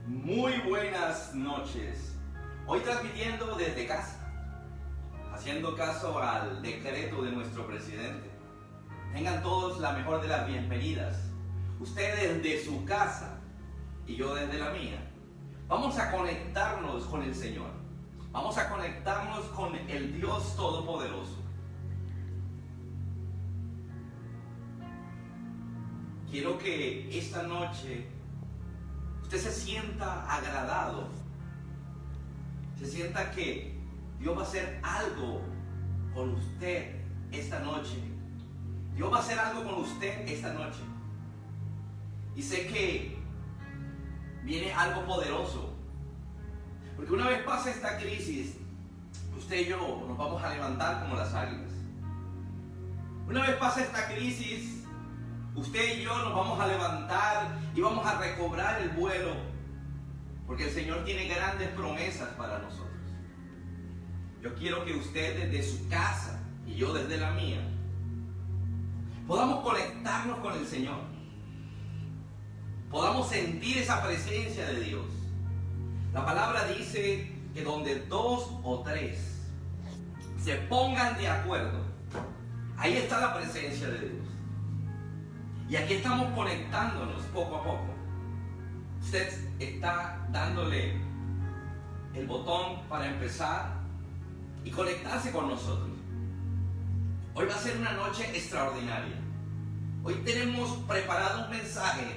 Muy buenas noches. Hoy transmitiendo desde casa, haciendo caso al decreto de nuestro presidente. Tengan todos la mejor de las bienvenidas. Ustedes desde su casa y yo desde la mía. Vamos a conectarnos con el Señor. Vamos a conectarnos con el Dios Todopoderoso. Quiero que esta noche usted se sienta agradado, se sienta que Dios va a hacer algo con usted esta noche. Dios va a hacer algo con usted esta noche. Y sé que viene algo poderoso. Porque una vez pasa esta crisis, usted y yo nos vamos a levantar como las águilas. Una vez pasa esta crisis, usted y yo nos vamos a levantar y vamos a recobrar el vuelo, porque el Señor tiene grandes promesas para nosotros. Yo quiero que usted desde su casa y yo desde la mía podamos conectarnos con el Señor, podamos sentir esa presencia de Dios. La palabra dice que donde dos o tres se pongan de acuerdo, ahí está la presencia de Dios. Y aquí estamos conectándonos poco a poco. Usted está dándole el botón para empezar y conectarse con nosotros. Hoy va a ser una noche extraordinaria. Hoy tenemos preparado un mensaje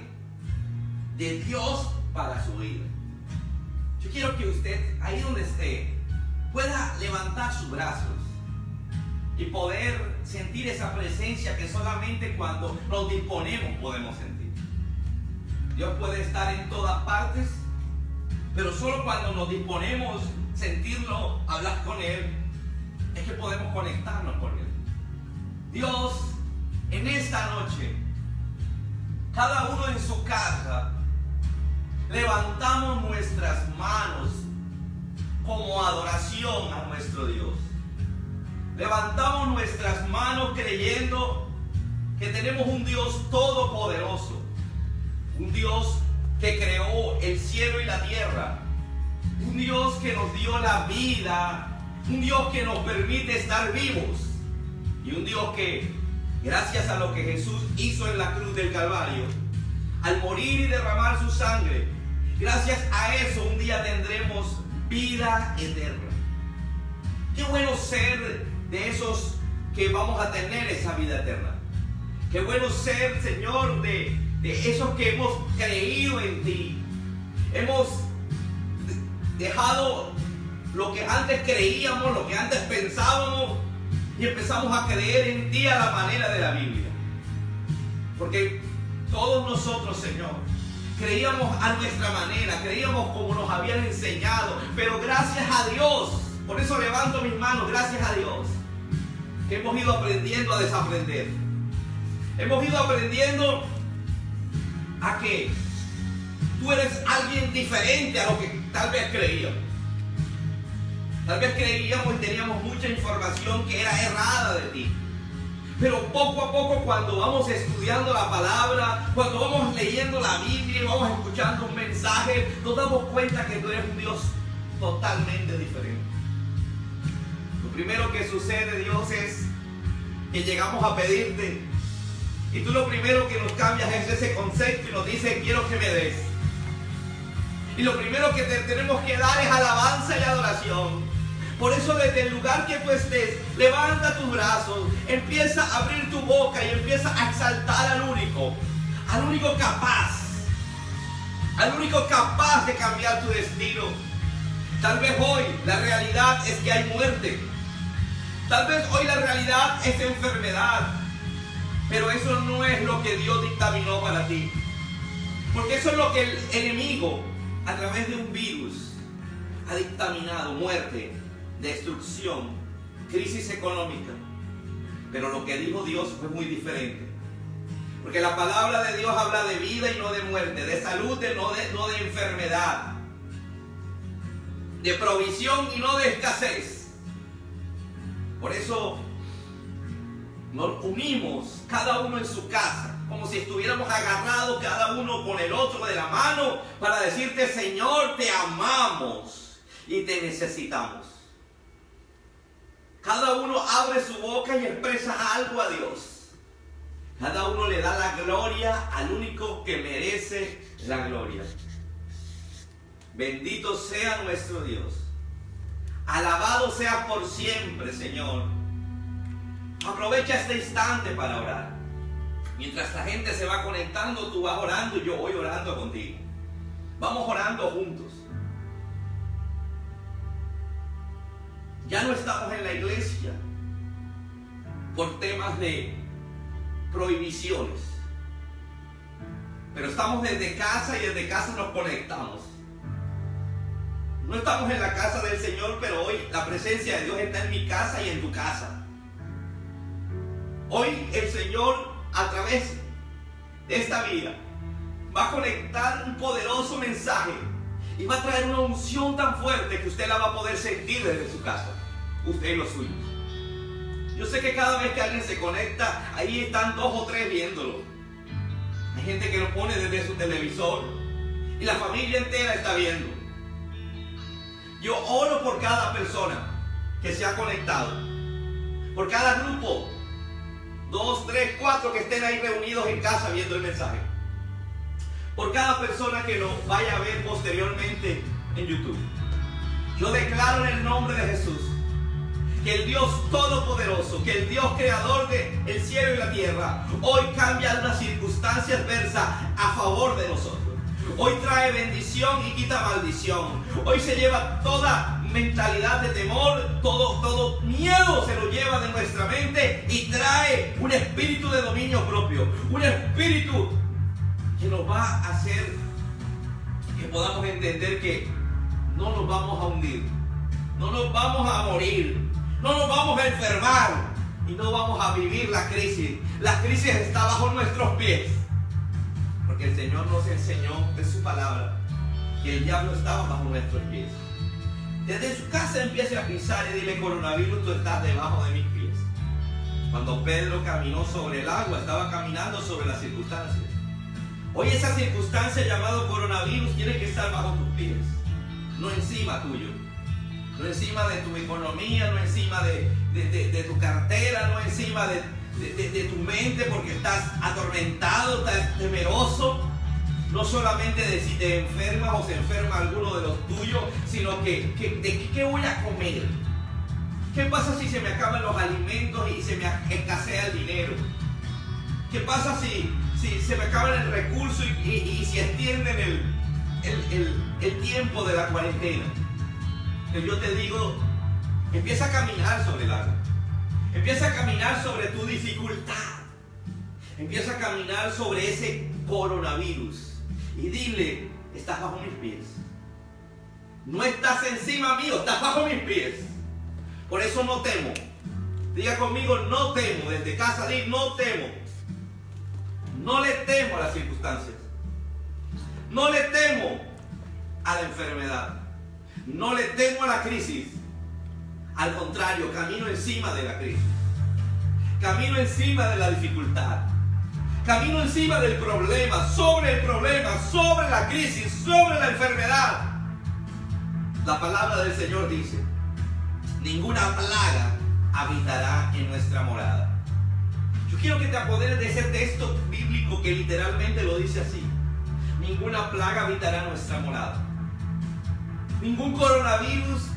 de Dios para su vida. Yo quiero que usted, ahí donde esté, pueda levantar sus brazos y poder sentir esa presencia que solamente cuando nos disponemos podemos sentir. Dios puede estar en todas partes, pero solo cuando nos disponemos a sentirlo, hablar con Él, es que podemos conectarnos con Él. Dios, en esta noche, cada uno en su casa, levantamos nuestras manos como adoración a nuestro Dios. Levantamos nuestras manos creyendo que tenemos un Dios todopoderoso, un Dios que creó el cielo y la tierra, un Dios que nos dio la vida, un Dios que nos permite estar vivos y un Dios que, gracias a lo que Jesús hizo en la cruz del Calvario, al morir y derramar su sangre, gracias a eso un día tendremos vida eterna. Qué bueno ser de esos que vamos a tener esa vida eterna. Qué bueno ser, Señor, de esos que hemos creído en ti. Hemos dejado lo que antes creíamos, lo que antes pensábamos, y empezamos a creer en ti a la manera de la Biblia. Porque todos nosotros, Señor, creíamos a nuestra manera, creíamos como nos habían enseñado, pero gracias a Dios, por eso levanto mis manos, gracias a Dios, que hemos ido aprendiendo a desaprender. Hemos ido aprendiendo a que tú eres alguien diferente a lo que tal vez creíamos. Tal vez creíamos y teníamos mucha información que era errada de ti. Pero poco a poco, cuando vamos estudiando la palabra, cuando vamos leyendo la Biblia y vamos escuchando un mensaje, nos damos cuenta que tú eres un Dios totalmente diferente. Lo primero que sucede, Dios, es que llegamos a pedirte y tú lo primero que nos cambias es ese concepto y nos dices: quiero que me des. Y lo primero que te tenemos que dar es alabanza y adoración. Por eso, desde el lugar que tú estés, levanta tus brazos, empieza a abrir tu boca y empieza a exaltar al único capaz de cambiar tu destino. Tal vez hoy la realidad es que hay muerte. Tal vez hoy la realidad es enfermedad. Pero eso no es lo que Dios dictaminó para ti. Porque eso es lo que el enemigo, a través de un virus, ha dictaminado: muerte, destrucción, crisis económica. Pero lo que dijo Dios fue muy diferente. Porque la palabra de Dios habla de vida y no de muerte, de salud no de enfermedad, de provisión y no de escasez. Por eso nos unimos, cada uno en su casa, como si estuviéramos agarrados cada uno con el otro de la mano para decirte, Señor, te amamos y te necesitamos. Cada uno abre su boca y expresa algo a Dios. Cada uno le da la gloria al único que merece la gloria. Bendito sea nuestro Dios. Alabado sea por siempre, Señor. Aprovecha este instante para orar. Mientras la gente se va conectando, tú vas orando y yo voy orando contigo. Vamos orando juntos. Ya no estamos en la iglesia por temas de prohibiciones, pero estamos desde casa y desde casa nos conectamos. No estamos en la casa del Señor, pero hoy la presencia de Dios está en mi casa y en tu casa. Hoy el Señor, a través de esta vida, va a conectar un poderoso mensaje y va a traer una unción tan fuerte que usted la va a poder sentir desde su casa, usted y los suyos. Yo sé que cada vez que alguien se conecta, ahí están 2 o 3 viéndolo. Hay gente que lo pone desde su televisor y la familia entera está viendo. Yo oro por cada persona que se ha conectado, por cada grupo, 2, 3, 4 que estén ahí reunidos en casa viendo el mensaje, por cada persona que lo vaya a ver posteriormente en YouTube. Yo declaro en el nombre de Jesús que el Dios Todopoderoso, que el Dios Creador del cielo y la tierra, hoy cambia una circunstancia adversa a favor de nosotros. Hoy trae bendición y quita maldición. Hoy se lleva toda mentalidad de temor, todo miedo se lo lleva de nuestra mente y trae un espíritu de dominio propio. Un espíritu que nos va a hacer que podamos entender que no nos vamos a hundir, no nos vamos a morir, no nos vamos a enfermar y no vamos a vivir la crisis. La crisis está bajo nuestros pies. Porque el Señor nos enseñó de su palabra que el diablo estaba bajo nuestros pies. Desde su casa empiece a pisar y dile, coronavirus, tú estás debajo de mis pies. Cuando Pedro caminó sobre el agua, estaba caminando sobre las circunstancias. Hoy esa circunstancia llamada coronavirus tiene que estar bajo tus pies, no encima tuyo, no encima de tu economía, no encima de tu cartera, no encima de tu mente, porque estás atormentado, estás temeroso, no solamente de si te enfermas o se enferma alguno de los tuyos, sino de qué voy a comer. ¿Qué pasa si se me acaban los alimentos y se me escasea el dinero? ¿Qué pasa si se me acaban el recurso y si extienden el tiempo de la cuarentena? Que yo te digo, empieza a caminar sobre el agua. Empieza a caminar sobre tu dificultad. Empieza a caminar sobre ese coronavirus. Y dile, estás bajo mis pies. No estás encima mío, estás bajo mis pies. Por eso no temo. Diga conmigo, no temo. Desde casa, di, no temo. No le temo a las circunstancias. No le temo a la enfermedad. No le temo a la crisis. Al contrario, camino encima de la crisis. Camino encima de la dificultad. Camino encima del problema, sobre la crisis, sobre la enfermedad. La palabra del Señor dice, ninguna plaga habitará en nuestra morada. Yo quiero que te apoderes de ese texto bíblico que literalmente lo dice así. Ninguna plaga habitará en nuestra morada. Ningún coronavirus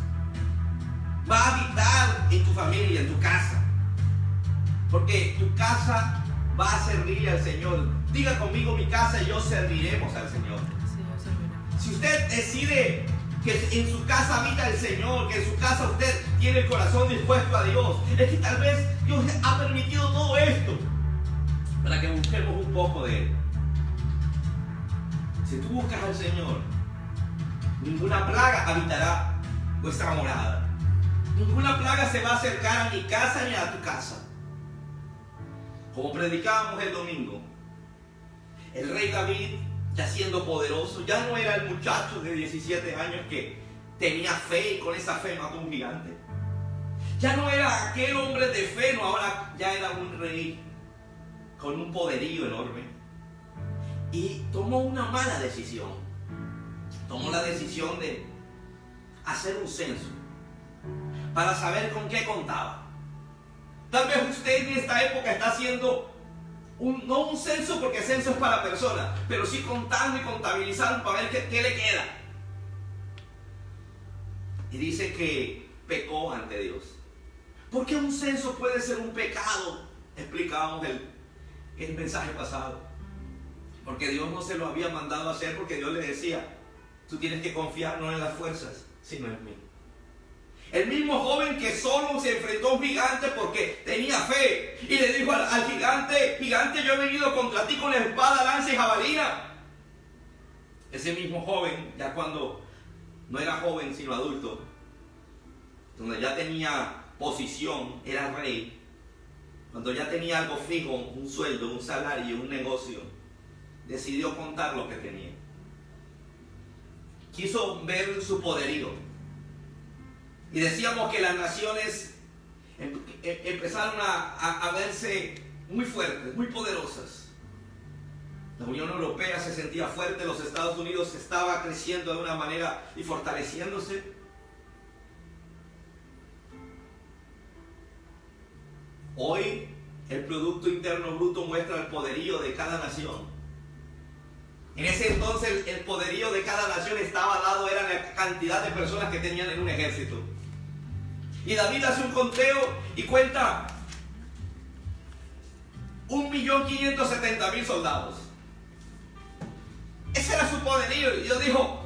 va a habitar en tu familia, en tu casa. Porque tu casa va a servirle al Señor. Diga conmigo, mi casa y yo serviremos al Señor. Si usted decide que en su casa habita el Señor, que en su casa usted tiene el corazón dispuesto a Dios, es que tal vez Dios ha permitido todo esto para que busquemos un poco de Él. Si tú buscas al Señor, ninguna plaga habitará vuestra morada. Ninguna plaga se va a acercar a mi casa ni a tu casa. Como predicábamos el domingo, el rey David, ya siendo poderoso, ya no era el muchacho de 17 años que tenía fe y con esa fe mató a un gigante. Ya no era aquel hombre de fe, no, ahora ya era un rey con un poderío enorme y tomó una mala decisión. Tomó la decisión de hacer un censo para saber con qué contaba. Tal vez usted en esta época está haciendo no un censo, porque censo es para personas, pero sí contando y contabilizando para ver qué le queda. Y dice que pecó ante Dios. ¿Por qué un censo puede ser un pecado? Explicábamos el mensaje pasado. Porque Dios no se lo había mandado a hacer, porque Dios le decía: tú tienes que confiar no en las fuerzas, sino en mí. El mismo joven que solo se enfrentó a un gigante porque tenía fe y le dijo al gigante: gigante, yo he venido contra ti con espada, lanza y jabalina. Ese mismo joven, ya cuando no era joven sino adulto, donde ya tenía posición, era rey, cuando ya tenía algo fijo, un sueldo, un salario, un negocio, decidió contar lo que tenía. Quiso ver su poderío. Y decíamos que las naciones empezaron a verse muy fuertes, muy poderosas. La Unión Europea se sentía fuerte, los Estados Unidos estaba creciendo de una manera y fortaleciéndose. Hoy el Producto Interno Bruto muestra el poderío de cada nación. En ese entonces el poderío de cada nación estaba dado, era la cantidad de personas que tenían en un ejército. Y David hace un conteo y cuenta 1.570.000 soldados. Ese era su poderío. Y Dios dijo: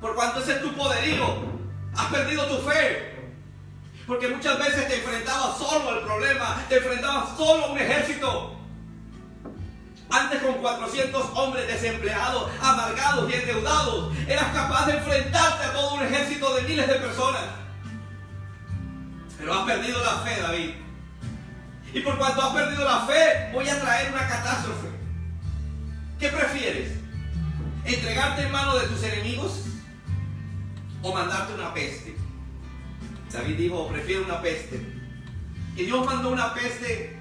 por cuanto ese es tu poderío, has perdido tu fe. Porque muchas veces te enfrentabas solo al problema, te enfrentabas solo a un ejército. Antes, con 400 hombres desempleados, amargados y endeudados, eras capaz de enfrentarte a todo un ejército de miles de personas. Pero has perdido la fe, David. Y por cuanto has perdido la fe, voy a traer una catástrofe. ¿Qué prefieres? ¿Entregarte en manos de tus enemigos o mandarte una peste? David dijo: prefiero una peste. Y Dios mandó una peste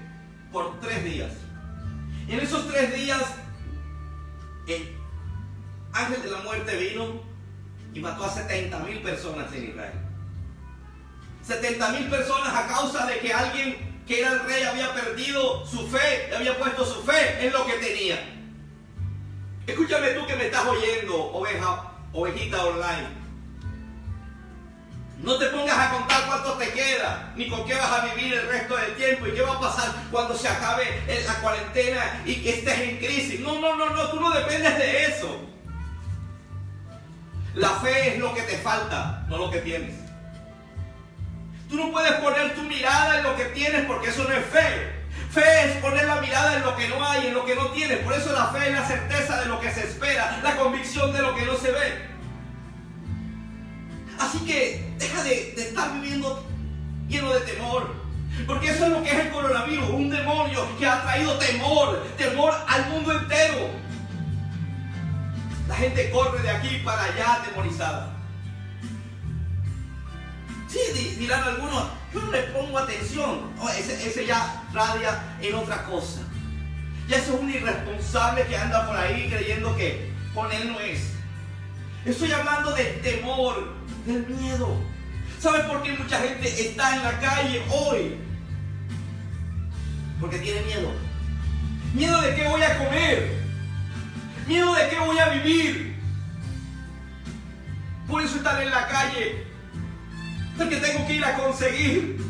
por 3 días. Y en esos 3 días, el ángel de la muerte vino y mató a 70.000 personas en Israel. 70.000 personas a causa de que alguien que era el rey había perdido su fe, había puesto su fe en lo que tenía. Escúchame tú que me estás oyendo, ovejita online. No te pongas a contar cuánto te queda, ni con qué vas a vivir el resto del tiempo y qué va a pasar cuando se acabe la cuarentena y que estés en crisis. No, tú no dependes de eso. La fe es lo que te falta, no lo que tienes. Tú no puedes poner tu mirada en lo que tienes, porque eso no es fe. Fe es poner la mirada en lo que no hay, en lo que no tienes. Por eso la fe es la certeza de lo que se espera, la convicción de lo que no se ve. Así que deja de estar viviendo lleno de temor, porque eso es lo que es el coronavirus, un demonio que ha traído temor al mundo entero. La gente corre de aquí para allá atemorizada. Sí, dirán algunos: yo no le pongo atención. Oh, ese ya radia en otra cosa. Ya eso es un irresponsable que anda por ahí creyendo que con él no es. Estoy hablando del temor, del miedo. ¿Sabes por qué mucha gente está en la calle hoy? Porque tiene miedo. Miedo de qué voy a comer. Miedo de qué voy a vivir. Por eso están en la calle. Porque tengo que ir a conseguir.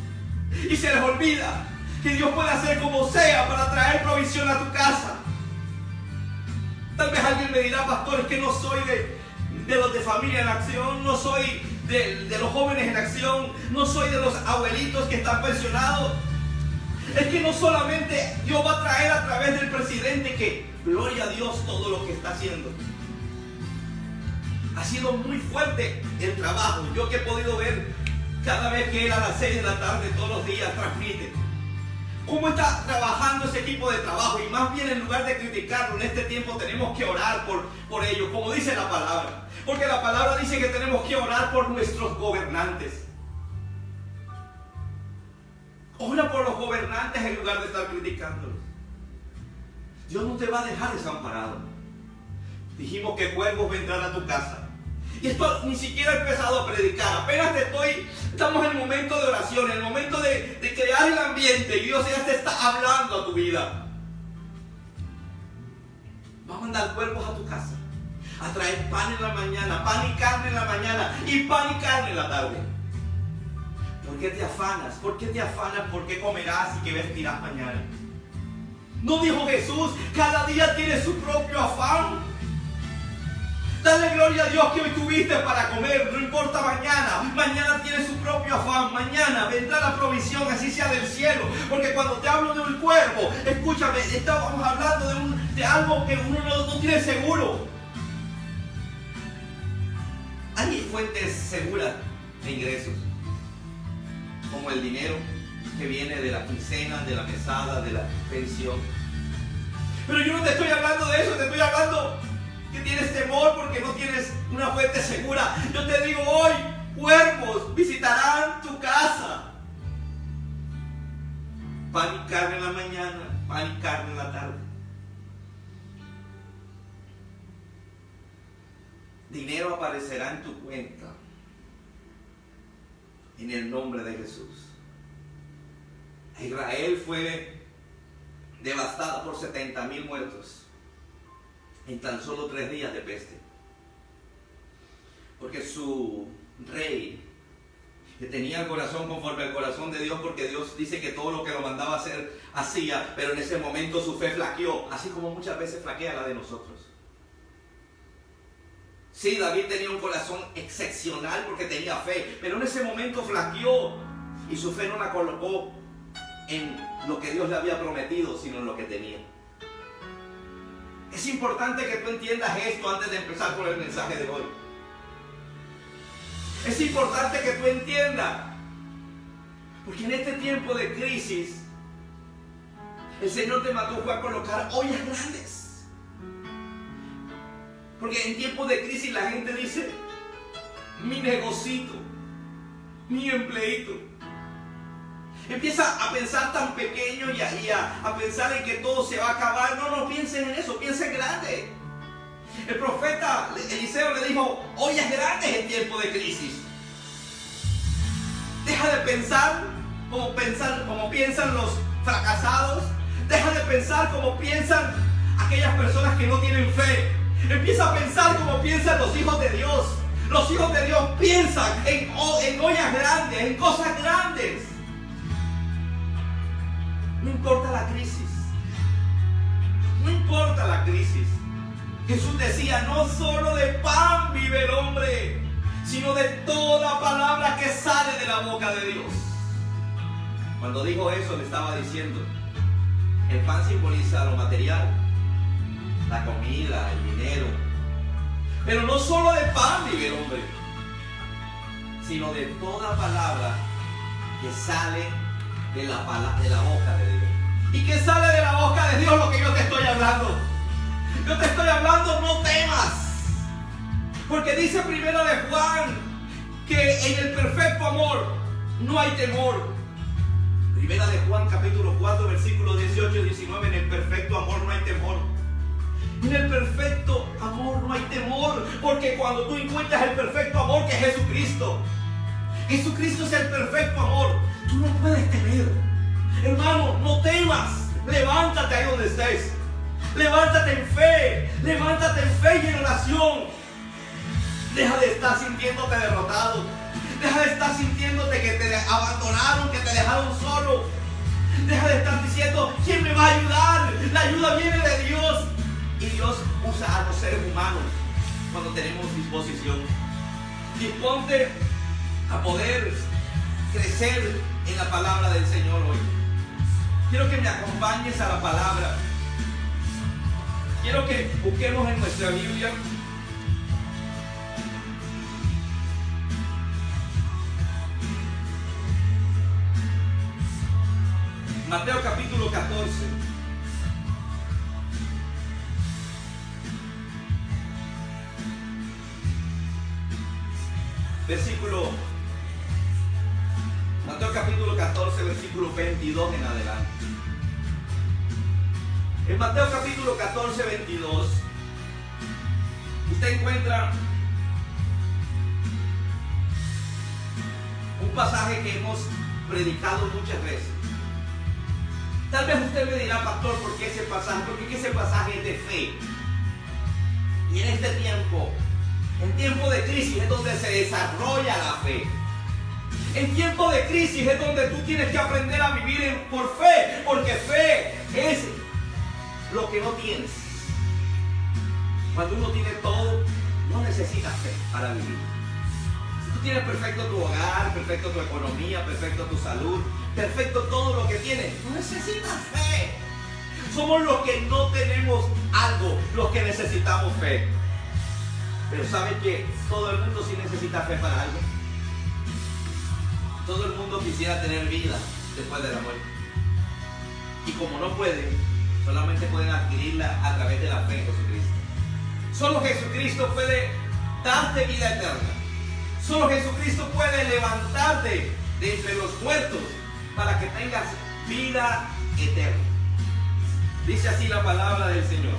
Y se les olvida que Dios puede hacer como sea para traer provisión a tu casa. Tal vez alguien me dirá: pastor, es que no soy de los de Familia en Acción, no soy de los jóvenes en acción, no soy de los abuelitos que están pensionados. Es que no solamente Dios va a traer a través del presidente, que gloria a Dios todo lo que está haciendo. Ha sido muy fuerte el trabajo. Yo que he podido ver cada vez que él a las 6 de la tarde todos los días transmite cómo está trabajando ese equipo de trabajo. Y más bien, en lugar de criticarlo, en este tiempo tenemos que orar por ellos, como dice la palabra. Porque la palabra dice que tenemos que orar por nuestros gobernantes. Ora por los gobernantes en lugar de estar criticándolos. Dios no te va a dejar desamparado. Dijimos que cuervos va a entrar a tu casa. Y esto ni siquiera he empezado a predicar. Apenas estamos en el momento de oración, en el momento de crear el ambiente. Y Dios ya te está hablando a tu vida. Va a mandar cuervos a tu casa. A traer pan en la mañana, pan y carne en la mañana y pan y carne en la tarde. ¿Por qué te afanas? ¿Por qué te afanas? ¿Por qué comerás y qué vestirás mañana? ¿No dijo Jesús, cada día tiene su propio afán? Dale gloria a Dios que hoy tuviste para comer, no importa mañana. Mañana tiene su propio afán, mañana vendrá la provisión, así sea del cielo. Porque cuando te hablo de un cuervo, escúchame, estamos hablando de algo que uno no tiene seguro. Hay fuentes seguras de ingresos, como el dinero que viene de la quincena, de la mesada, de la pensión. Pero yo no te estoy hablando de eso, te estoy hablando que tienes temor porque no tienes una fuente segura. Yo te digo hoy, cuervos visitarán tu casa. Pan y carne en la mañana, pan y carne en la tarde. Dinero aparecerá en tu cuenta en el nombre de Jesús. Israel fue devastada por 70,000 muertos en tan solo 3 días de peste. Porque su rey, que tenía el corazón conforme al corazón de Dios, porque Dios dice que todo lo que lo mandaba a hacer, hacía, pero en ese momento su fe flaqueó, así como muchas veces flaquea la de nosotros. Sí, David tenía un corazón excepcional porque tenía fe, pero en ese momento flaqueó y su fe no la colocó en lo que Dios le había prometido, sino en lo que tenía. Es importante que tú entiendas esto antes de empezar con el mensaje de hoy. Es importante que tú entiendas, porque en este tiempo de crisis, el Señor te mandó a colocar ollas grandes. Porque en tiempos de crisis la gente dice, mi negocito, mi empleito. Empieza a pensar tan pequeño y a pensar en que todo se va a acabar. No piensen en eso, piensen grande. El profeta Eliseo le dijo, ollas grandes en tiempos de crisis. Deja de pensar como piensan los fracasados. Deja de pensar como piensan aquellas personas que no tienen fe. Empieza a pensar como piensan los hijos de Dios. Los hijos de Dios piensan en ollas grandes, en cosas grandes. No importa la crisis. No importa la crisis. Jesús decía, no solo de pan vive el hombre, sino de toda palabra que sale de la boca de Dios. Cuando dijo eso, le estaba diciendo, el pan simboliza lo material, la comida, el dinero. Pero no solo de pan vive el hombre, sino de toda palabra que sale de la boca de Dios. ¿Y qué sale de la boca de Dios? Lo que yo te estoy hablando. Yo te estoy hablando, no temas. Porque dice primero de Juan que en el perfecto amor no hay temor. Primera de Juan capítulo 4 versículos 18 y 19, en el perfecto amor no hay temor. En el perfecto amor no hay temor, porque cuando tú encuentras el perfecto amor que es Jesucristo, Jesucristo es el perfecto amor, tú no puedes temer. Hermano, no temas, levántate ahí donde estés, levántate en fe y en oración. Deja de estar sintiéndote derrotado, deja de estar sintiéndote que te abandonaron, que te dejaron solo. Deja de estar diciendo, ¿quién me va a ayudar? La ayuda viene de Dios. Y Dios usa a los seres humanos cuando tenemos disposición. Disponte a poder crecer en la palabra del Señor hoy. Quiero que me acompañes a la palabra. Quiero que busquemos en nuestra Biblia Mateo capítulo 14. Mateo capítulo 14, versículo 22 en adelante. En Mateo capítulo 14, 22, usted encuentra un pasaje que hemos predicado muchas veces. Tal vez usted me dirá, pastor, ¿por qué ese pasaje? Porque ese pasaje es de fe. Y en este tiempo, en tiempo de crisis, es donde se desarrolla la fe. En tiempo de crisis es donde tú tienes que aprender a vivir por fe, porque fe es lo que no tienes. Cuando uno tiene todo, no necesita fe para vivir. Si tú tienes perfecto tu hogar, perfecto tu economía, perfecto tu salud, perfecto todo lo que tienes, no necesitas fe. Somos los que no tenemos algo, los que necesitamos fe. Pero ¿saben que todo el mundo sí necesita fe para algo? Todo el mundo quisiera tener vida después de la muerte. Y como no pueden, solamente pueden adquirirla a través de la fe en Jesucristo. Solo Jesucristo puede darte vida eterna. Solo Jesucristo puede levantarte de entre los muertos para que tengas vida eterna. Dice así la palabra del Señor.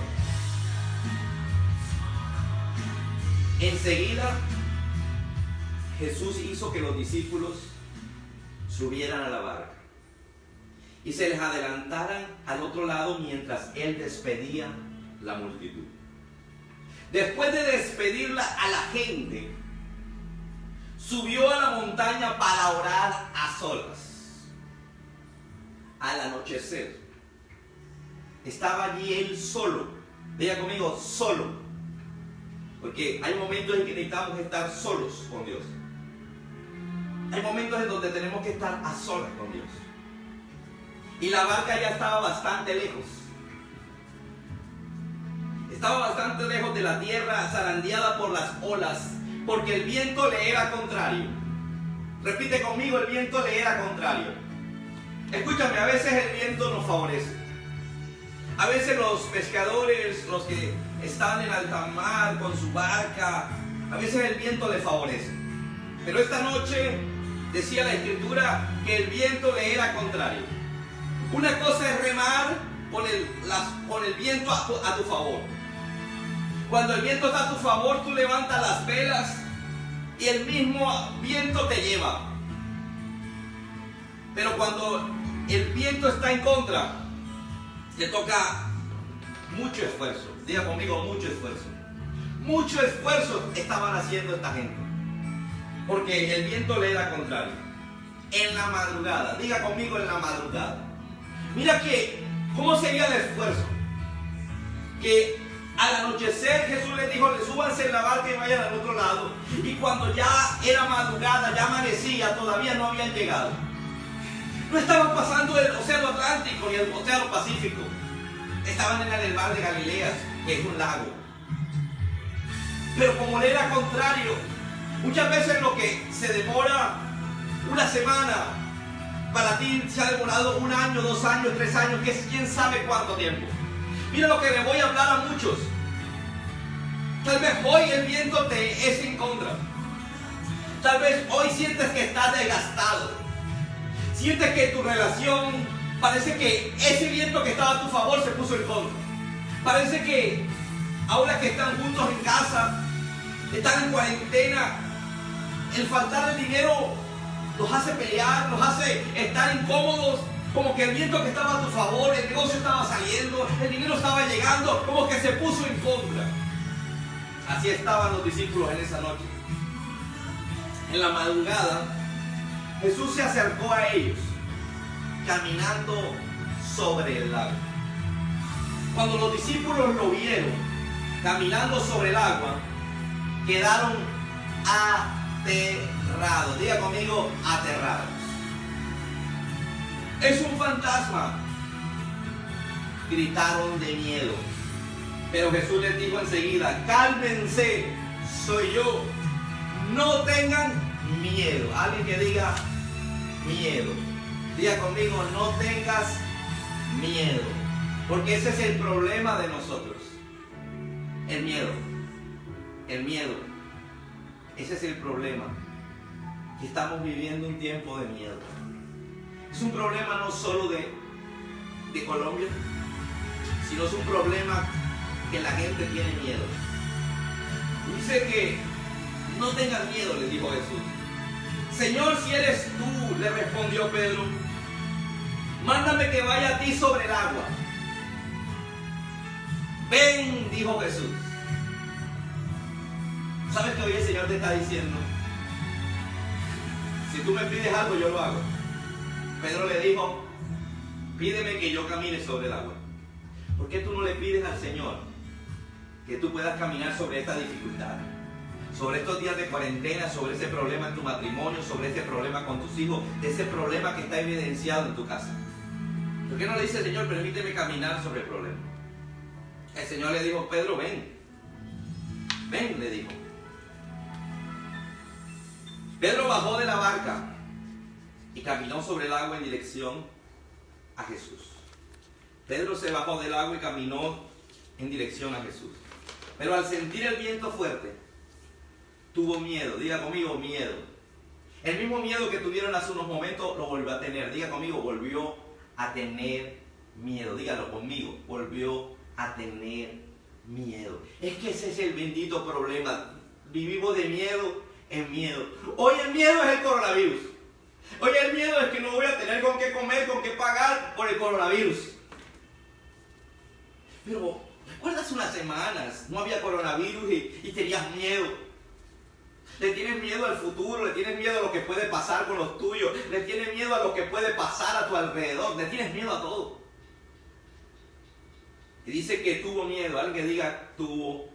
Enseguida Jesús hizo que los discípulos subieran a la barca y se les adelantaran al otro lado mientras él despedía la multitud. Después de despedirla a la gente, subió a la montaña para orar a solas. Al anochecer, estaba allí él solo. Diga conmigo, solo. Porque hay momentos en que necesitamos estar solos con Dios. Hay momentos en donde tenemos que estar a solas con Dios. Y la barca ya estaba bastante lejos. Estaba bastante lejos de la tierra, zarandeada por las olas, porque el viento le era contrario. Repite conmigo, el viento le era contrario. Escúchame, a veces el viento nos favorece. A veces los pescadores, los que están en alta mar con su barca, a veces el viento les favorece. Pero esta noche decía la Escritura que el viento le era contrario. Una cosa es remar con el viento a tu favor. Cuando el viento está a tu favor, tú levantas las velas y el mismo viento te lleva. Pero cuando el viento está en contra, te toca mucho esfuerzo. Diga conmigo, mucho esfuerzo. Mucho esfuerzo estaban haciendo esta gente, porque el viento le era contrario. En la madrugada, diga conmigo, en la madrugada. Mira que, ¿cómo sería el esfuerzo? Que al anochecer Jesús les dijo, súbanse en la barca y vayan al otro lado. Y cuando ya era madrugada, ya amanecía, todavía no habían llegado. No estaban pasando el océano Atlántico ni el océano Pacífico. Estaban en el mar de Galilea, que es un lago. Pero como le era contrario, muchas veces lo que se demora una semana, para ti se ha demorado 1 año, 2 años, 3 años, que es quién sabe cuánto tiempo. Mira lo que le voy a hablar a muchos. Tal vez hoy el viento te es en contra. Tal vez hoy sientes que estás desgastado. Sientes que tu relación, parece que ese viento que estaba a tu favor se puso en contra. Parece que ahora que están juntos en casa, están en cuarentena, el faltar el dinero los hace pelear, los hace estar incómodos. Como que el viento que estaba a tu favor, el negocio estaba saliendo, el dinero estaba llegando, como que se puso en contra. Así estaban los discípulos en esa noche. En la madrugada, Jesús se acercó a ellos, caminando sobre el lago. Cuando los discípulos lo vieron, caminando sobre el agua, quedaron aterrados. Diga conmigo, aterrados. Es un fantasma. Gritaron de miedo. Pero Jesús les dijo enseguida, cálmense, soy yo. No tengan miedo. Alguien que diga miedo. Diga conmigo, no tengas miedo. Porque ese es el problema de nosotros. El miedo. El miedo. Ese es el problema. Que estamos viviendo un tiempo de miedo. Es un problema no solo de Colombia, sino es un problema que la gente tiene miedo. Dice que no tengan miedo, le dijo Jesús. Señor, si eres tú, le respondió Pedro, mándame que vaya a ti sobre el agua. Ven, dijo Jesús. ¿Sabes que hoy el Señor te está diciendo? Si tú me pides algo, yo lo hago. Pedro le dijo, pídeme que yo camine sobre el agua. ¿Por qué tú no le pides al Señor que tú puedas caminar sobre esta dificultad? Sobre estos días de cuarentena, sobre ese problema en tu matrimonio, sobre ese problema con tus hijos, ese problema que está evidenciado en tu casa. ¿Por qué no le dice al Señor, permíteme caminar sobre el problema? El Señor le dijo, Pedro, ven. Ven, le dijo. Pedro bajó de la barca y caminó sobre el agua en dirección a Jesús. Pedro se bajó del agua y caminó en dirección a Jesús. Pero al sentir el viento fuerte, tuvo miedo. Diga conmigo, miedo. El mismo miedo que tuvieron hace unos momentos lo volvió a tener. Diga conmigo, volvió a tener miedo. Dígalo conmigo, volvió a tener miedo. Es que ese es el bendito problema. Vivimos de miedo en miedo. Hoy el miedo es el coronavirus. Hoy el miedo es que no voy a tener con qué comer, con qué pagar por el coronavirus. Pero, ¿recuerdas unas semanas? No había coronavirus y tenías miedo. Le tienes miedo al futuro, le tienes miedo a lo que puede pasar con los tuyos, le tienes miedo a lo que puede pasar a tu alrededor, le tienes miedo a todo. Y dice que tuvo miedo, alguien que diga tuvo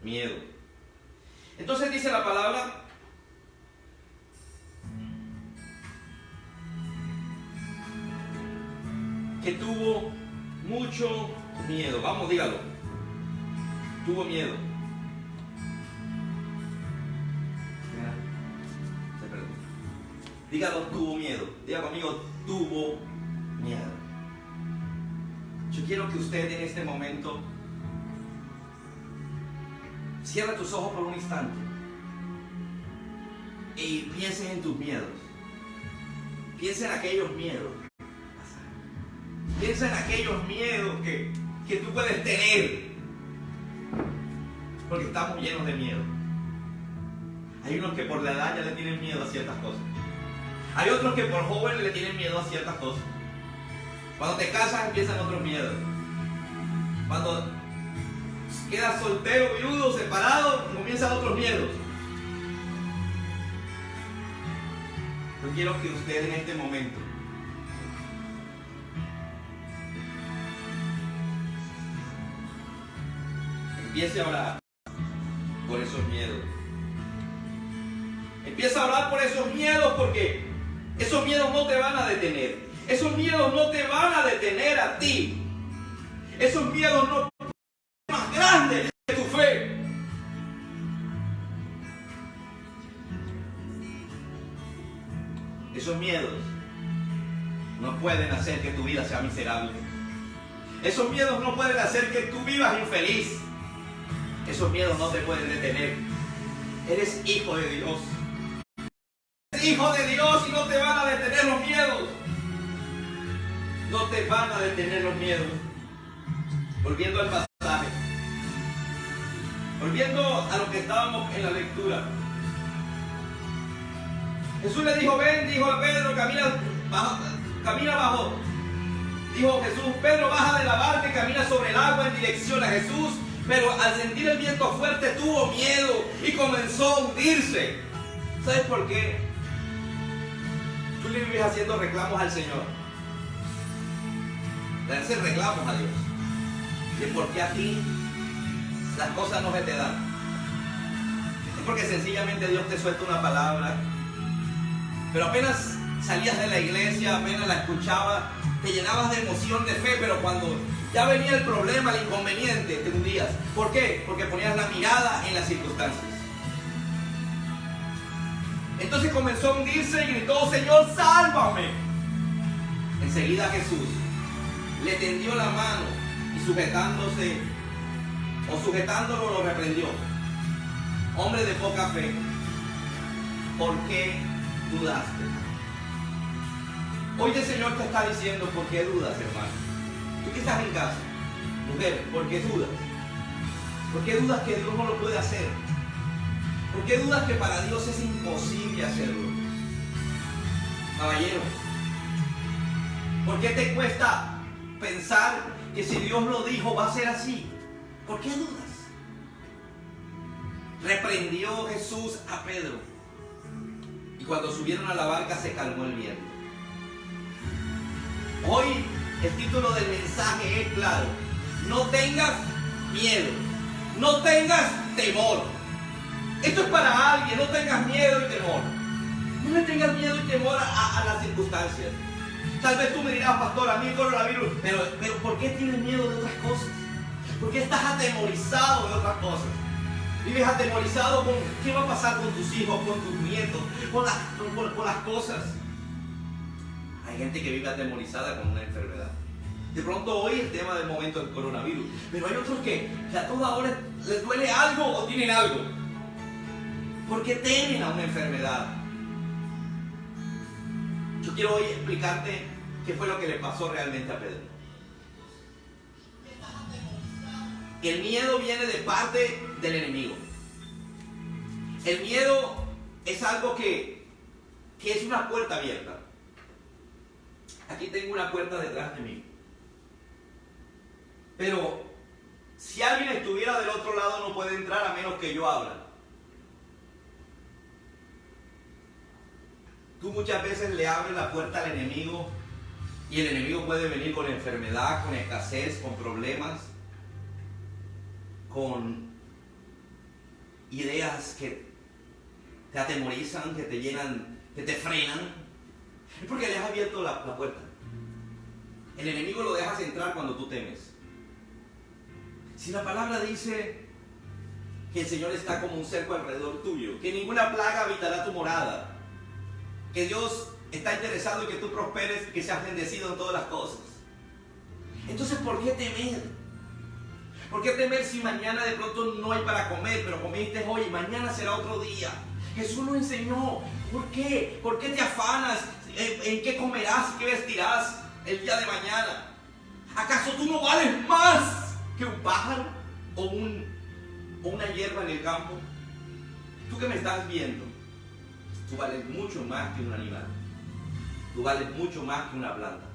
miedo. Entonces dice la palabra que tuvo mucho miedo. Vamos, dígalo. Tuvo miedo. Dígalo, tuvo miedo. Diga conmigo, tuvo miedo. Yo quiero que usted en este momento cierre tus ojos por un instante y piense en tus miedos. Piensa en aquellos miedos. Piensa en aquellos miedos que tú puedes tener. Porque estamos llenos de miedo. Hay unos que por la edad ya le tienen miedo a ciertas cosas. Hay otros que por jóvenes le tienen miedo a ciertas cosas. Cuando te casas empiezan otros miedos. Cuando quedas soltero, viudo, separado, comienzan otros miedos. Yo quiero que usted en este momento empiece a orar por esos miedos. Empieza a orar por esos miedos, porque esos miedos no te van a detener. Esos miedos no te van a detener a ti. Esos miedos no son más grandes que tu fe. Esos miedos no pueden hacer que tu vida sea miserable. Esos miedos no pueden hacer que tú vivas infeliz. Esos miedos no te pueden detener. Eres hijo de Dios. Eres hijo de Dios y no te van a detener los miedos. No te van a detener los miedos. Volviendo al pasaje. Volviendo a lo que estábamos en la lectura. Jesús le dijo, ven, dijo a Pedro, camina bajo. Dijo Jesús, Pedro, baja de la barca y camina sobre el agua en dirección a Jesús. Pero al sentir el viento fuerte tuvo miedo y comenzó a hundirse. ¿Sabes por qué? Tú le vives haciendo reclamos al Señor. Le haces reclamos a Dios de por qué a ti las cosas no se te dan. Es porque sencillamente Dios te suelta una palabra, pero apenas salías de la iglesia, apenas la escuchabas, te llenabas de emoción, de fe, pero cuando ya venía el problema, el inconveniente, te hundías. ¿Por qué? Porque ponías la mirada en las circunstancias. Entonces comenzó a hundirse y gritó, Señor, sálvame. Enseguida Jesús le tendió la mano y sujetándolo lo reprendió. Hombre de poca fe, ¿por qué dudaste? Hoy el Señor te está diciendo, ¿por qué dudas, hermano? Tú que estás en casa, Mujer, ¿por qué dudas? ¿Por qué dudas que Dios no lo puede hacer? ¿Por qué dudas que para Dios es imposible hacerlo? Caballero, ¿por qué te cuesta pensar que si Dios lo dijo va a ser así? ¿Por qué dudas? Reprendió Jesús a Pedro y cuando subieron a la barca se calmó el viento. Hoy el título del mensaje es claro: no tengas miedo, no tengas temor. Esto es para alguien: no tengas miedo y temor. No le tengas miedo y temor a las circunstancias. Tal vez tú me dirás: pastor, a mí el coronavirus, pero ¿por qué tienes miedo de otras cosas? ¿Por qué estás atemorizado de otras cosas? Vives atemorizado con qué va a pasar con tus hijos, con tus nietos, con las cosas. Hay gente que vive atemorizada con una enfermedad. De pronto hoy el tema del momento del coronavirus, pero hay otros que a toda hora les duele algo o tienen algo, porque temen a una enfermedad. Yo quiero hoy explicarte qué fue lo que le pasó realmente a Pedro. El miedo viene de parte del enemigo. El miedo es algo que es una puerta abierta. Aquí tengo una puerta detrás de mí. Pero si alguien estuviera del otro lado no puede entrar a menos que yo abra. Tú muchas veces le abres la puerta al enemigo y el enemigo puede venir con enfermedad, con escasez, con problemas, con ideas que te atemorizan, que te llenan, que te frenan. Es porque le has abierto la puerta. El enemigo lo dejas entrar cuando tú temes. Si la palabra dice que el Señor está como un cerco alrededor tuyo, que ninguna plaga habitará tu morada, que Dios está interesado en que tú prosperes y que seas bendecido en todas las cosas, entonces ¿por qué temer? ¿Por qué temer si mañana de pronto no hay para comer, pero comiste hoy y mañana será otro día? Jesús lo enseñó. ¿Por qué? ¿Por qué te afanas? ¿En qué comerás y qué vestirás el día de mañana? ¿Acaso tú no vales más que un pájaro o una hierba en el campo? Tú que me estás viendo, tú vales mucho más que un animal. Tú vales mucho más que una planta.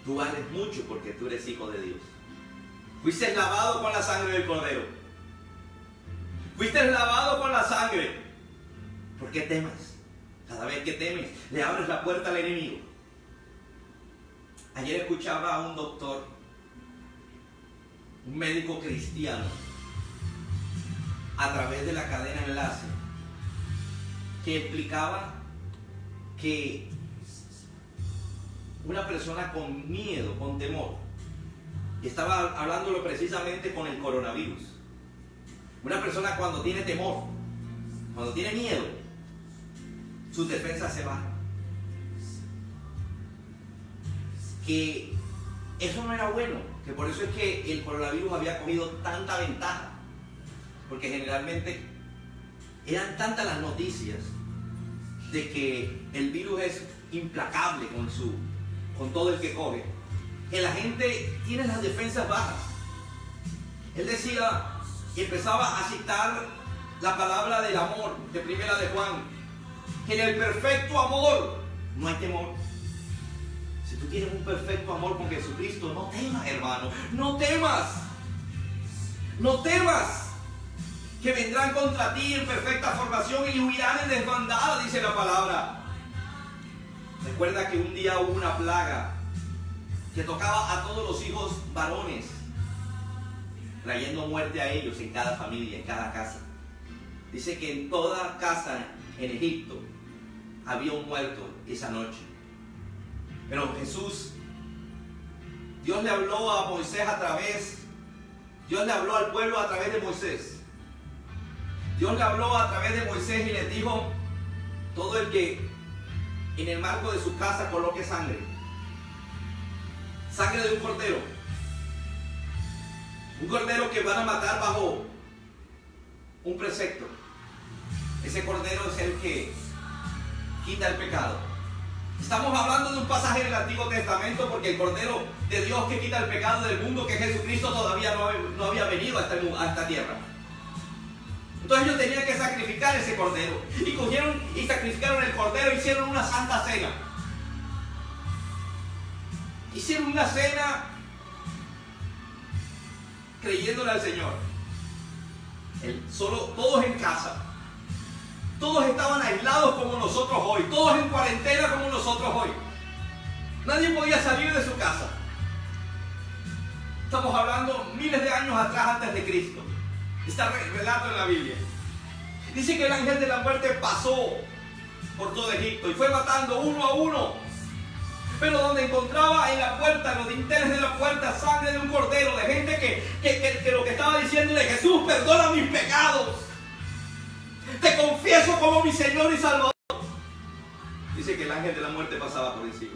Tú vales mucho porque tú eres hijo de Dios. Fuiste lavado con la sangre del Cordero. Fuiste lavado con la sangre. ¿Por qué temas? Cada vez que temes, le abres la puerta al enemigo. Ayer escuchaba a un doctor, un médico cristiano, a través de la cadena Enlace, que explicaba que una persona con miedo, con temor, y estaba hablándolo precisamente con el coronavirus. Una persona cuando tiene temor, cuando tiene miedo, sus defensas se bajan. Que eso no era bueno, que por eso es que el coronavirus había cogido tanta ventaja, porque generalmente eran tantas las noticias de que el virus es implacable con todo el que coge, que la gente tiene las defensas bajas. Él decía y empezaba a citar la palabra del amor de Primera de Juan, que en el perfecto amor no hay temor. Si tú tienes un perfecto amor con Jesucristo, no temas, hermano, no temas. No temas que vendrán contra ti en perfecta formación y huirán en desbandada, dice la palabra. Recuerda que un día hubo una plaga que tocaba a todos los hijos varones, trayendo muerte a ellos en cada familia, en cada casa. Dice que en toda casa en Egipto había un muerto esa noche. Pero Jesús, Dios le habló a Moisés Dios le habló al pueblo a través de Moisés. Dios le habló a través de Moisés y les dijo: todo el que en el marco de su casa coloque sangre de un cordero que van a matar bajo un precepto. Ese cordero es el que quita el pecado. Estamos hablando de un pasaje del Antiguo Testamento porque el cordero de Dios que quita el pecado del mundo, que Jesucristo todavía no había venido a esta tierra. Entonces ellos tenían que sacrificar ese cordero. Y cogieron y sacrificaron el cordero e hicieron una santa cena. Hicieron una cena creyéndole al Señor. Solo todos en casa. Todos estaban aislados como nosotros hoy. Todos en cuarentena como nosotros hoy. Nadie podía salir de su casa. Estamos hablando miles de años atrás antes de Cristo. Está relato en la Biblia. Dice que el ángel de la muerte pasó por todo Egipto y fue matando uno a uno. Pero donde encontraba en la puerta, en los dinteles de la puerta, sangre de un cordero, de gente que lo que estaba diciéndole: Jesús, perdona mis pecados. Te confieso como mi Señor y Salvador. Dice que el ángel de la muerte pasaba por encima.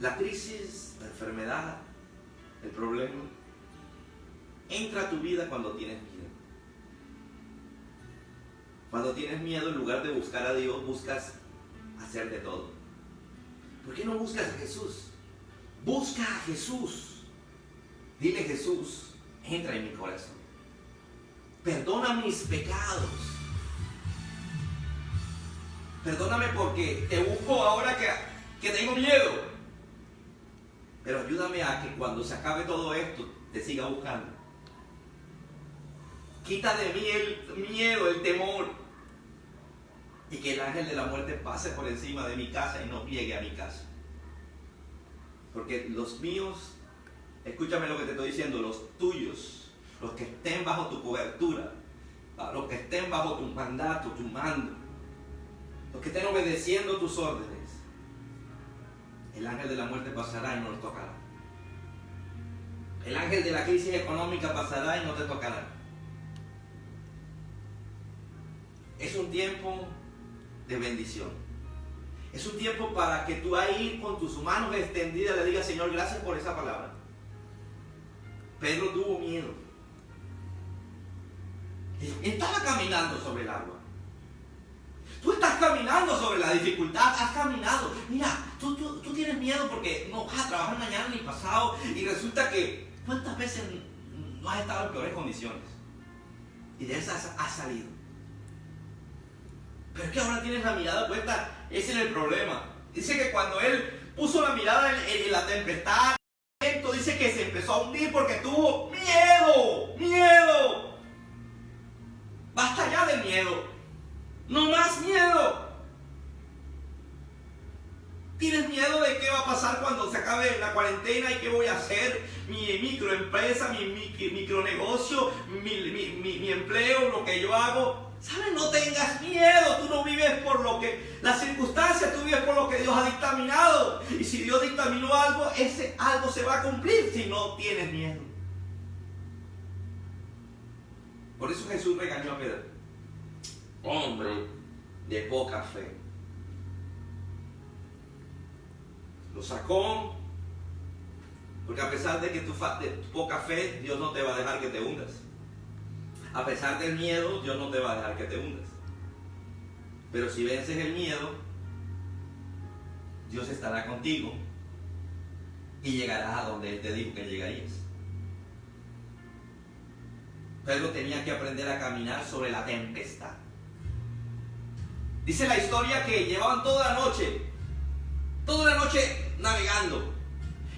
La crisis, la enfermedad, el problema, entra a tu vida cuando tienes miedo. Cuando tienes miedo, en lugar de buscar a Dios, buscas hacer de todo. ¿Por qué no buscas a Jesús? Busca a Jesús. Dile: Jesús, entra en mi corazón. Perdona mis pecados. Perdóname porque te busco ahora que tengo miedo. Pero ayúdame a que cuando se acabe todo esto, te siga buscando. Quita de mí el miedo, el temor. Y que el ángel de la muerte pase por encima de mi casa y no llegue a mi casa. Porque los míos, escúchame lo que te estoy diciendo, los tuyos, los que estén bajo tu cobertura, los que estén bajo tu mandato, tu mando, los que estén obedeciendo tus órdenes, el ángel de la muerte pasará y no los tocará. El ángel de la crisis económica pasará y no te tocará. Es un tiempo de bendición. Es un tiempo para que tú ahí con tus manos extendidas le digas: Señor, gracias por esa palabra. Pedro tuvo miedo. Estaba caminando sobre el agua. Tú estás caminando sobre la dificultad, has caminado. Mira, tú tienes miedo porque no vas a trabajar mañana ni pasado y resulta que ¿cuántas veces no has estado en peores condiciones? Y de esas has salido. Pero es que ahora tienes la mirada puesta, ese es el problema. Dice que cuando él puso la mirada en la tempestad, dice que se empezó a hundir porque tuvo miedo. Basta ya del miedo. No más miedo. ¿Tienes miedo de qué va a pasar cuando se acabe la cuarentena y qué voy a hacer? Mi microempresa, mi micronegocio, mi empleo, lo que yo hago. ¿Sabes? No tengas miedo. Tú no vives por lo que las circunstancias, tú vives por lo que Dios ha dictaminado. Y si Dios dictaminó algo, ese algo se va a cumplir si no tienes miedo. Por eso Jesús regañó a Pedro: hombre de poca fe. Lo sacó, porque a pesar de que tu poca fe, Dios no te va a dejar que te hundas. A pesar del miedo, Dios no te va a dejar que te hundas. Pero si vences el miedo, Dios estará contigo y llegarás a donde Él te dijo que llegarías. Pedro tenía que aprender a caminar sobre la tempestad. Dice la historia que llevaban toda la noche navegando.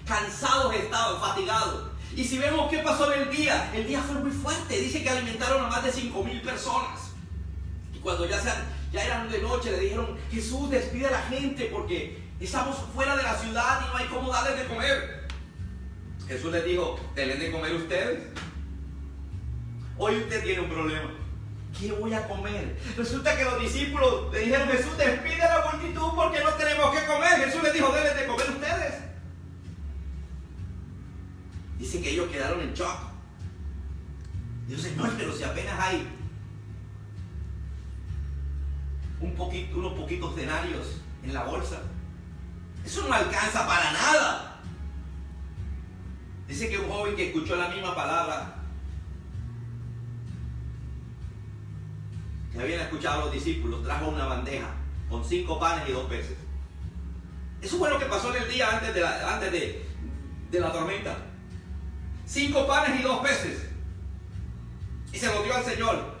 Cansados estaban, fatigados. Y si vemos qué pasó en el día fue muy fuerte. Dice que alimentaron a más de 5,000 personas. Y cuando ya eran de noche, le dijeron: Jesús, despide a la gente porque estamos fuera de la ciudad y no hay cómo darles de comer. Jesús les dijo: ¿denles de comer ustedes? Hoy usted tiene un problema. ¿Qué voy a comer? Resulta que los discípulos le dijeron: Jesús, despide a la multitud porque no tenemos que comer. Jesús les dijo: denles de comer ustedes. Dice que ellos quedaron en shock. Dios: Señor, pero si apenas hay unos poquitos denarios en la bolsa, eso no alcanza para nada. Dice que un joven que escuchó la misma palabra que habían escuchado los discípulos trajo una bandeja con 5 panes y 2 peces. Eso fue lo que pasó en el día antes de la tormenta. 5 panes y 2 peces. Y se los dio al Señor.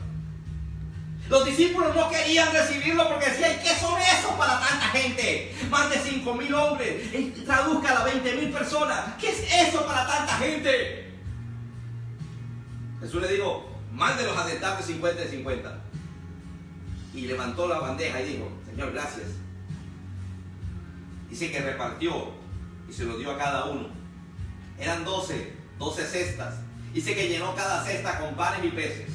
Los discípulos no querían recibirlo porque decían, ¿qué son esos para tanta gente? Más de 5,000 hombres. Traduzca a 20,000 personas. ¿Qué es eso para tanta gente? Jesús le dijo, mándelos a sentarse 50 y 50. Y levantó la bandeja y dijo, Señor, gracias. Dice que repartió y se lo dio a cada uno. Eran 12 cestas. Dice que llenó cada cesta con panes y peces.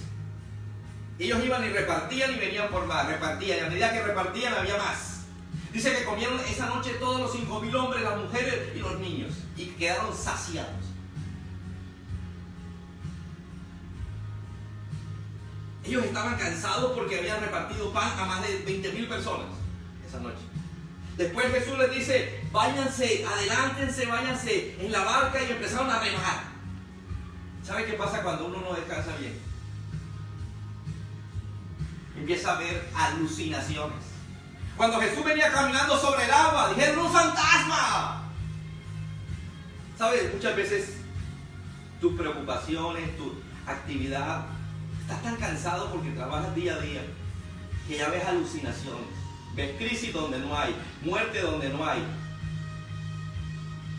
Ellos iban y repartían y venían por más, repartían, y a medida que repartían había más. Dice que comieron esa noche todos los 5,000 hombres, las mujeres y los niños, y quedaron saciados. Ellos estaban cansados porque habían repartido pan a más de 20,000 personas esa noche. Después Jesús les dice, váyanse, adelántense, váyanse en la barca, y empezaron a remar. ¿Sabe qué pasa cuando uno no descansa bien? Empieza a ver alucinaciones. Cuando Jesús venía caminando sobre el agua, dijeron, ¡un fantasma! ¿Sabes? Muchas veces tus preocupaciones, tu actividad, estás tan cansado porque trabajas día a día que ya ves alucinaciones. Ves crisis donde no hay, muerte donde no hay,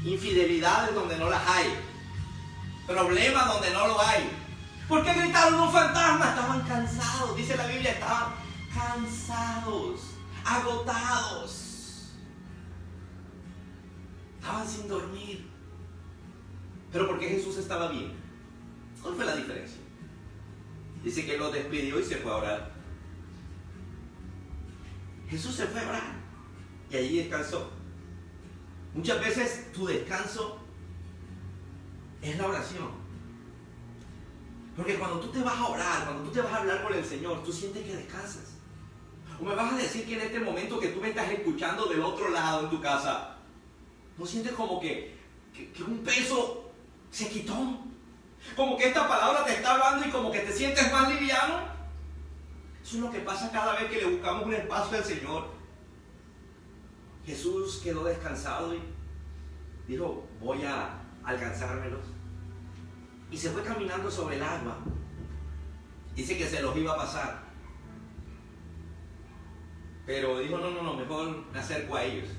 infidelidades donde no las hay, problemas donde no lo hay. ¿Por qué gritaron un fantasma? Estaban cansados, dice la Biblia, estaban cansados, agotados. Estaban sin dormir. ¿Pero por qué Jesús estaba bien? ¿Cuál fue la diferencia? Dice que lo despidió y se fue a orar. Jesús se fue a orar y allí descansó. Muchas veces tu descanso es la oración. Porque cuando tú te vas a orar, cuando tú te vas a hablar con el Señor, tú sientes que descansas. O me vas a decir que en este momento que tú me estás escuchando del otro lado en tu casa, ¿no sientes como que un peso se quitó? Como que esta palabra te está hablando y como que te sientes más liviano. Eso es lo que pasa cada vez que le buscamos un espacio al Señor. Jesús quedó descansado y dijo, voy a alcanzármelos. Y se fue caminando sobre el agua. Dice que se los iba a pasar. Pero dijo, no, mejor me acerco a ellos.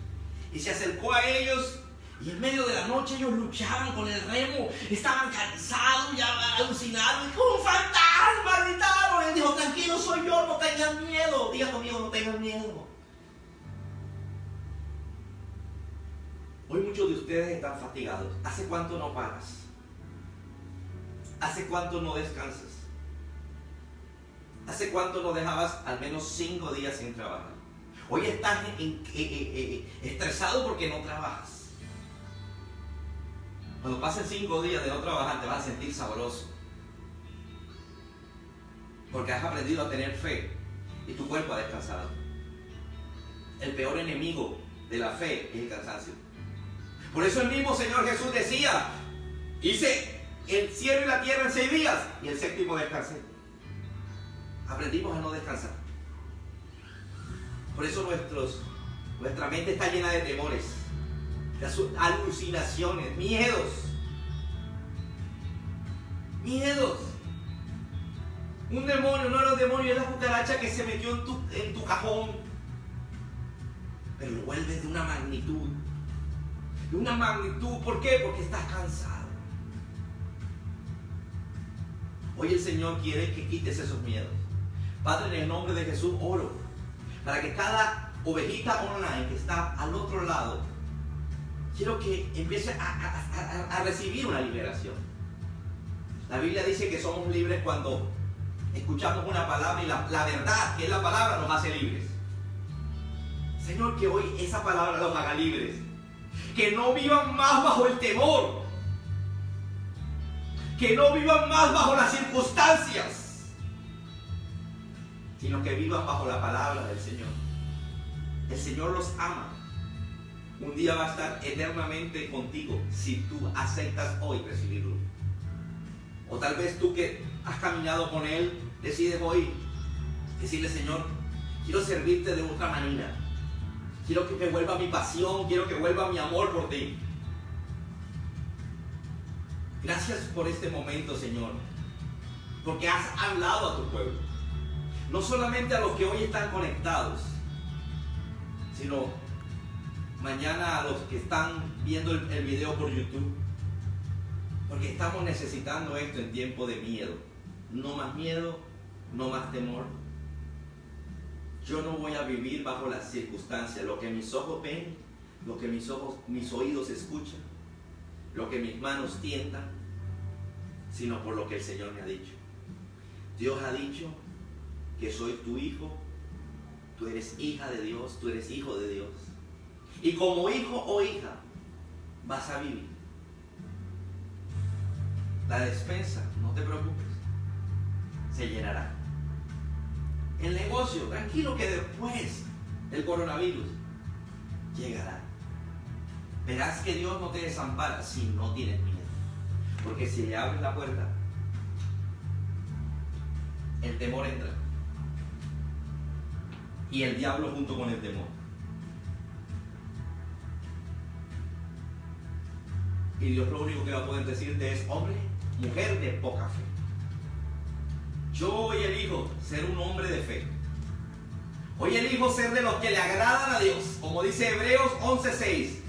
Y se acercó a ellos y en medio de la noche ellos luchaban con el remo. Estaban cansados, ya alucinados. ¡Un fantasma! Gritaron. Él dijo, tranquilo, soy yo, no tengan miedo. Diga conmigo, no tengan miedo. Hoy muchos de ustedes están fatigados. ¿Hace cuánto no paras? ¿Hace cuánto no descansas? ¿Hace cuánto no dejabas al menos 5 días sin trabajar? Hoy estás estresado porque no trabajas. Cuando pasen 5 días de no trabajar te vas a sentir sabroso. Porque has aprendido a tener fe y tu cuerpo ha descansado. El peor enemigo de la fe es el cansancio. Por eso el mismo Señor Jesús decía, hice el cielo y la tierra en 6 días y el 7º descansé. Aprendimos a no descansar. Por eso nuestra mente está llena de temores, de alucinaciones, miedos. Un demonio, no era un demonio, es la cucaracha que se metió en tu cajón. Pero lo vuelves de una magnitud. ¿Por qué? Porque estás cansado. Hoy el Señor quiere que quites esos miedos. Padre, en el nombre de Jesús oro para que cada ovejita online que está al otro lado, quiero que empiece a recibir una liberación. La Biblia dice que somos libres cuando escuchamos una palabra y la verdad, que es la palabra, nos hace libres. Señor, que hoy esa palabra los haga libres. Que no vivan más bajo el temor. Que no vivan más bajo las circunstancias, sino que vivan bajo la palabra del Señor. El Señor los ama. Un día va a estar eternamente contigo si tú aceptas hoy recibirlo. O tal vez tú que has caminado con Él, decides hoy decirle, Señor, quiero servirte de otra manera. Quiero que vuelva mi pasión, quiero que vuelva mi amor por ti. Gracias por este momento, Señor, porque has hablado a tu pueblo. No solamente a los que hoy están conectados, sino mañana a los que están viendo el video por YouTube. Porque estamos necesitando esto en tiempo de miedo. No más miedo, no más temor. Yo no voy a vivir bajo las circunstancias, lo que mis ojos ven, lo que mis oídos escuchan, lo que mis manos tientan, sino por lo que el Señor me ha dicho. Dios ha dicho que soy tu hijo, tú eres hija de Dios, tú eres hijo de Dios. Y como hijo o hija vas a vivir. La despensa, no te preocupes, se llenará. El negocio, tranquilo que después del coronavirus llegará. Verás que Dios no te desampara si no tienes miedo. Porque si le abres la puerta, el temor entra. Y el diablo junto con el temor. Y Dios lo único que va a poder decirte es: hombre, mujer de poca fe. Yo hoy elijo ser un hombre de fe. Hoy elijo ser de los que le agradan a Dios, como dice Hebreos 11:6.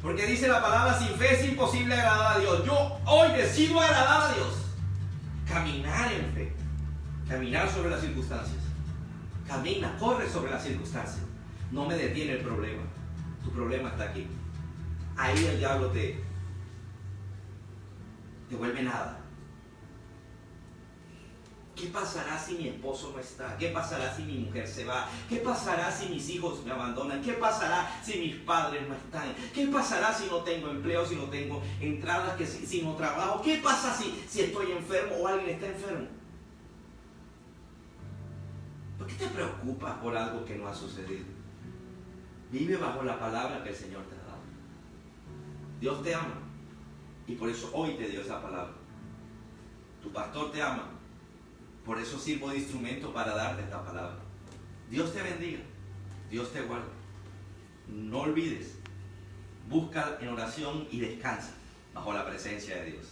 Porque dice la palabra: sin fe es imposible agradar a Dios. Yo hoy decido agradar a Dios. Caminar en fe. Caminar sobre las circunstancias. Camina, corre sobre las circunstancias. No me detiene el problema. Tu problema está aquí. Ahí el diablo te vuelve nada. ¿Qué pasará si mi esposo no está? ¿Qué pasará si mi mujer se va? ¿Qué pasará si mis hijos me abandonan? ¿Qué pasará si mis padres no están? ¿Qué pasará si no tengo empleo, si no tengo entradas, si no trabajo? ¿Qué pasa si estoy enfermo o alguien está enfermo? ¿Por qué te preocupas por algo que no ha sucedido? Vive bajo la palabra que el Señor te ha dado. Dios te ama y por eso hoy te dio esa palabra. Tu pastor te ama. Por eso sirvo de instrumento para darte esta palabra. Dios te bendiga. Dios te guarde. No olvides. Busca en oración y descansa bajo la presencia de Dios.